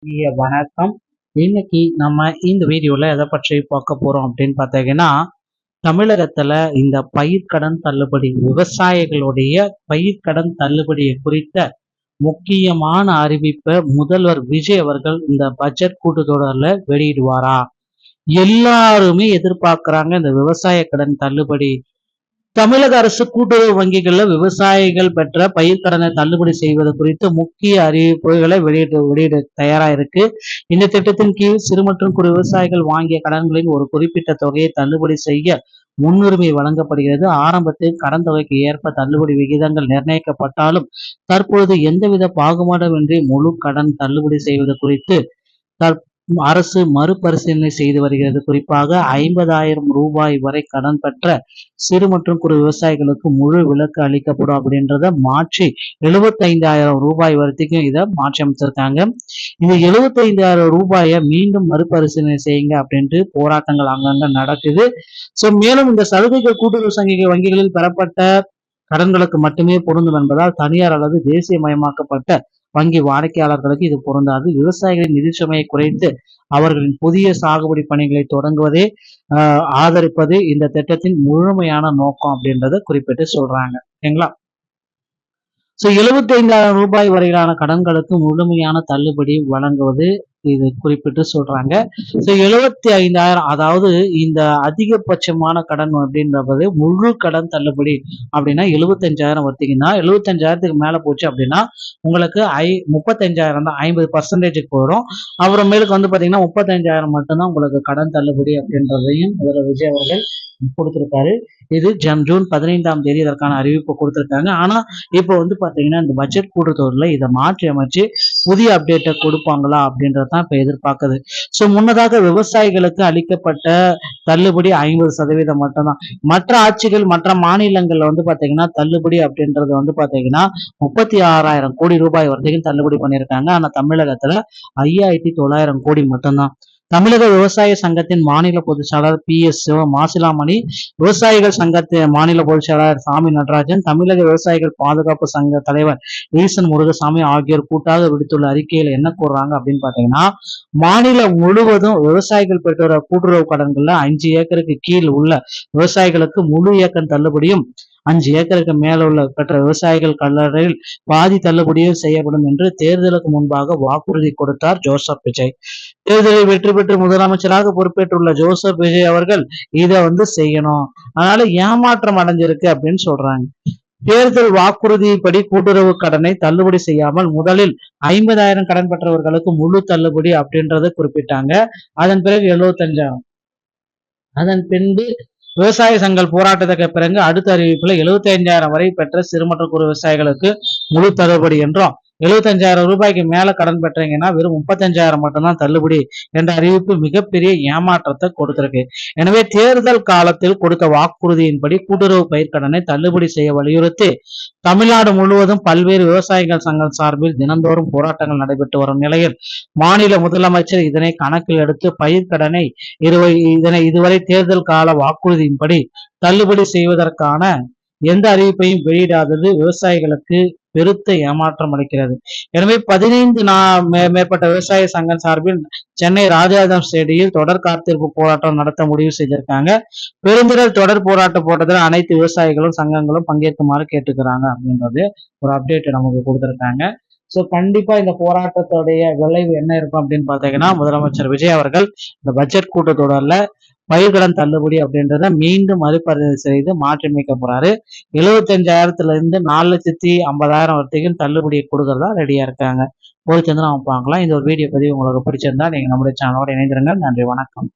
வணக்கம். இன்னைக்கு நம்ம இந்த வீடியோல எதை பற்றி பார்க்க போறோம் அப்படின்னு பார்த்தீங்கன்னா, தமிழகத்துல இந்த பயிர்க்கடன் தள்ளுபடி, விவசாயிகளுடைய பயிர்க்கடன் தள்ளுபடியை குறித்த முக்கியமான அறிவிப்பை முதல்வர் விஜய் அவர்கள் இந்த பட்ஜெட் கூட்டத்தொடர்ல வெளியிடுவாரா? எல்லாருமே எதிர்பார்க்கிறாங்க இந்த விவசாய கடன் தள்ளுபடி. தமிழக அரசு கூட்டுறவு வங்கிகள்ல விவசாயிகள் பெற்ற பயிர்க்கடனை தள்ளுபடி செய்வது குறித்து முக்கிய அறிவிப்புகளை வெளியிட தயாரா இருக்கு. இந்த திட்டத்தின் கீழ் சிறு மற்றும் குறு விவசாயிகள் வாங்கிய கடன்களின் ஒரு குறிப்பிட்ட தொகையை தள்ளுபடி செய்ய முன்னுரிமை வழங்கப்படுகிறது. ஆரம்பத்தில் கடன் தொகைக்கு ஏற்ப தள்ளுபடி விகிதங்கள் நிர்ணயிக்கப்பட்டாலும் தற்பொழுது எந்தவித பாகுபாடுமின்றி முழு கடன் தள்ளுபடி செய்வது குறித்து அரசு மறுபரிசீலனை செய்து வருகிறது. குறிப்பாக 50,000 ரூபாய் வரை கடன் பெற்ற சிறு மற்றும் குறு விவசாயிகளுக்கு முழு விலக்கு அளிக்கப்படும் அப்படின்றத மாற்றி 75,000 ரூபாய் வரைக்கும் இதை மாற்றி அமைச்சிருக்காங்க. இந்த 75,000 ரூபாயை மீண்டும் மறுபரிசீலனை செய்யுங்க அப்படின்ட்டு போராட்டங்கள் அங்கங்க நடக்குது. மேலும் இந்த சலுகைகள் கூட்டுறவு வங்கிகளில் பெறப்பட்ட கடன்களுக்கு மட்டுமே பொருந்தும் என்பதால் தனியார் அல்லது தேசியமயமாக்கப்பட்ட வங்கி வாடிக்கையாளர்களுக்கு இது பொருந்தாது. விவசாயிகளின் நிதி சுமையை குறைத்து அவர்களின் புதிய சாகுபடி பணிகளை தொடங்குவதே ஆதரிப்பது இந்த திட்டத்தின் முழுமையான நோக்கம் அப்படின்றத குறிப்பிட்டு சொல்றாங்க. ஓகேங்களா? 75,000 ரூபாய் வரையிலான கடன்களுக்கு முழுமையான தள்ளுபடி வழங்குவது இது குறிப்பிட்டு சொல்றாங்க. 75,000 அதாவது இந்த அதிகபட்சமான கடன் அப்படின்றது முழு கடன் தள்ளுபடி அப்படின்னா 75,000 வர்த்தீங்கன்னா 75,000க்கு மேல போச்சு அப்படின்னா உங்களுக்கு 35,000 தான், 50% போயிடும். அப்புறமேலுக்கு பாத்தீங்கன்னா 35,000 மட்டும்தான் உங்களுக்கு கடன் தள்ளுபடி அப்படின்றதையும் முதல்வர் விஜய் அவர்கள் கொடுத்திருக்காரு. இது ஜூன் 15ஆம் தேதி இதற்கான அறிவிப்பு கொடுத்திருக்காங்க. ஆனா இப்போ பாத்தீங்கன்னா இந்த பட்ஜெட் கூட்டத்தொடர்ல இதை மாற்றி அமைச்சு புதிய அப்டேட்டை கொடுப்பாங்களா அப்படின்றதான் இப்ப எதிர்பார்க்குது. முன்னதாக விவசாயிகளுக்கு அளிக்கப்பட்ட தள்ளுபடி 50% மட்டும்தான். மற்ற ஆட்சிகள் மற்ற மாநிலங்கள்ல பாத்தீங்கன்னா தள்ளுபடி அப்படின்றது பாத்தீங்கன்னா 36,000 கோடி ரூபாய் வரைக்கும் தள்ளுபடி பண்ணியிருக்காங்க. ஆனா தமிழகத்துல 5,900 கோடி மட்டும்தான். தமிழக விவசாய சங்கத்தின் மாநில பொதுச் செயலாளர் PS மாசிலாமணி, விவசாயிகள் சங்கத்தின் மாநில பொதுச் செயலாளர் சாமி நடராஜன், தமிழக விவசாயிகள் பாதுகாப்பு சங்க தலைவர் ஈசன் முருகசாமி ஆகியோர் கூட்டாக விடுத்துள்ள அறிக்கையில் என்ன கூறுறாங்க அப்படின்னு பாத்தீங்கன்னா, மாநிலம் முழுவதும் விவசாயிகள் பெற்ற கூட்டுறவு கடன்கள்ல 5 ஏக்கருக்கு கீழ் உள்ள விவசாயிகளுக்கு முழு ஏக்கர் தள்ளுபடியும் 5 ஏக்கருக்கு மேல உள்ள பெற்ற விவசாயிகள் கடனில் பாதி தள்ளுபடியும் செய்யப்படும் என்று தேர்தலுக்கு முன்பாக வாக்குறுதி கொடுத்தார் ஜோசப் விஜய். தேர்தலில் வெற்றி பெற்று முதலமைச்சராக பொறுப்பேற்றுள்ள ஜோசப் விஜய் அவர்கள் இதை செய்யணும், அதனால ஏமாற்றம் அடைஞ்சிருக்கு அப்படின்னு சொல்றாங்க. தேர்தல் வாக்குறுதிப்படி கூட்டுறவு கடனை தள்ளுபடி செய்யாமல் முதலில் 50,000 கடன் பெற்றவர்களுக்கு முழு தள்ளுபடி அப்படின்றத குறிப்பிட்டாங்க. அதன் பிறகு 75,000, அதன் பின்பு விவசாய சங்கங்கள் போராட்டத்துக்கு பிறகு அடுத்த அறிவிப்புல 75,000 வரை பெற்ற சிறு மற்றும் குறு விவசாயிகளுக்கு முழு தள்ளுபடி என்றும் 75,000 ரூபாய்க்கு மேல கடன் பெற்றீங்கன்னா வெறும் 35,000 மட்டும்தான் தள்ளுபடி என்ற அறிவிப்பு மிகப்பெரிய ஏமாற்றத்தை கொடுத்திருக்கு. எனவே தேர்தல் காலத்தில் கொடுத்த வாக்குறுதியின்படி கூட்டுறவு பயிர்க்கடனை தள்ளுபடி செய்ய வலியுறுத்தி தமிழ்நாடு முழுவதும் பல்வேறு விவசாயிகள் சங்கம் சார்பில் தினந்தோறும் போராட்டங்கள் நடைபெற்று வரும் நிலையில் மாநில முதலமைச்சர் இதனை கணக்கில் எடுத்து பயிர்க்கடனை இதுவரை தேர்தல் கால வாக்குறுதியின்படி தள்ளுபடி செய்வதற்கான எந்த அறிவிப்பையும் வெளியிடாதது விவசாயிகளுக்கு பெருத்த ஏமாற்றம் அளிக்கிறது. எனவே 15 மேற்பட்ட விவசாய சங்கம் சார்பில் சென்னை ராஜாஜம் ஸ்டேடியில் தொடர் காத்திருப்பு போராட்டம் நடத்த முடிவு செய்திருக்காங்க. பெருந்திரள் தொடர் போராட்டம் போட்டதில் அனைத்து விவசாயிகளும் சங்கங்களும் பங்கேற்குமாறு கேட்டுக்கிறாங்க அப்படின்றது ஒரு அப்டேட் நமக்கு கொடுத்திருக்காங்க. கண்டிப்பா இந்த போராட்டத்துடைய விளைவு என்ன இருக்கும் அப்படின்னு பாத்தீங்கன்னா, முதலமைச்சர் விஜய் அவர்கள் இந்த பட்ஜெட் கூட்டத்தொடர்ல பயிர்க்கடன் தள்ளுபடி அப்படின்றத மீண்டும் மறுபரிசீலனை செய்து மாற்றியமைக்க போறாரு. 75,000 இருந்து 4,50,000 வரைக்கும் தள்ளுபடியை கொடுக்கறதா ரெடியா இருக்காங்க. பொறுத்திருந்து நம்ம பார்க்கலாம். இந்த ஒரு வீடியோ பதிவு உங்களுக்கு பிடிச்சிருந்தா நீங்க நம்முடைய சேனலோட இணைந்திருங்க. நன்றி, வணக்கம்.